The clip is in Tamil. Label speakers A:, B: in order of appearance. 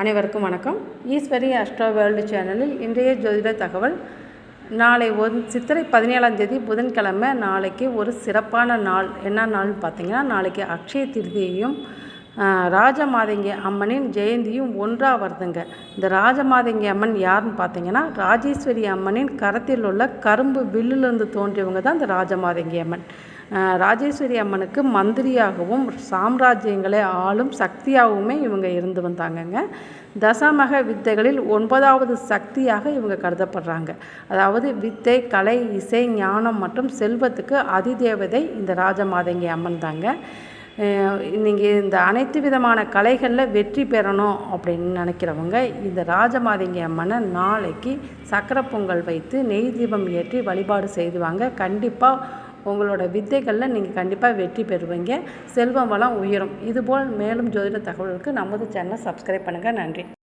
A: அனைவருக்கும் வணக்கம். ஈஸ்வரி அஸ்ட்ரோ வேர்ல்டு சேனலில் இன்றைய ஜோதிட தகவல். நாளை சித்திரை 17ஆம் தேதி புதன்கிழமை. நாளைக்கு ஒரு சிறப்பான நாள். என்ன நாள்னு பார்த்தீங்கன்னா, நாளைக்கு அக்ஷய திருதியையும் ராஜமாதங்கி அம்மனின் ஜெயந்தியும் ஒன்றாக வருதுங்க. இந்த ராஜமாதங்கி அம்மன் யாருன்னு பார்த்தீங்கன்னா, ராஜேஸ்வரி அம்மனின் கரத்தில் உள்ள கரும்பு வில்லிலிருந்து தோன்றியவங்க தான் இந்த ராஜமாதங்கி அம்மன். ராஜேஸ்வரி அம்மனுக்கு மந்திரியாகவும் சாம்ராஜ்யங்களை ஆளும் சக்தியாகவுமே இவங்க இருந்து வந்தாங்கங்க. தசமக வித்தைகளில் 9வது சக்தியாக இவங்க கருதப்படுறாங்க. அதாவது வித்தை, கலை, இசை, ஞானம் மற்றும் செல்வத்துக்கு அதிதேவதை இந்த ராஜமாதங்கி அம்மன் தாங்க. நீங்கள் இந்த அனைத்து விதமான கலைகளில் வெற்றி பெறணும் அப்படின்னு நினைக்கிறவங்க இந்த ராஜமாதங்கி அம்மனை நாளைக்கு சக்கரை பொங்கல் வைத்து நெய் தீபம் ஏற்றி வழிபாடு செய்துவாங்க. கண்டிப்பாக உங்களோட வித்தைகளில் நீங்கள் கண்டிப்பாக வெற்றி பெறுவீங்க. செல்வம் வளம் உயரும். இதுபோல் மேலும் ஜோதிட தகவலுக்கு நமது சேனலை சப்ஸ்கிரைப் பண்ணுங்கள். நன்றி.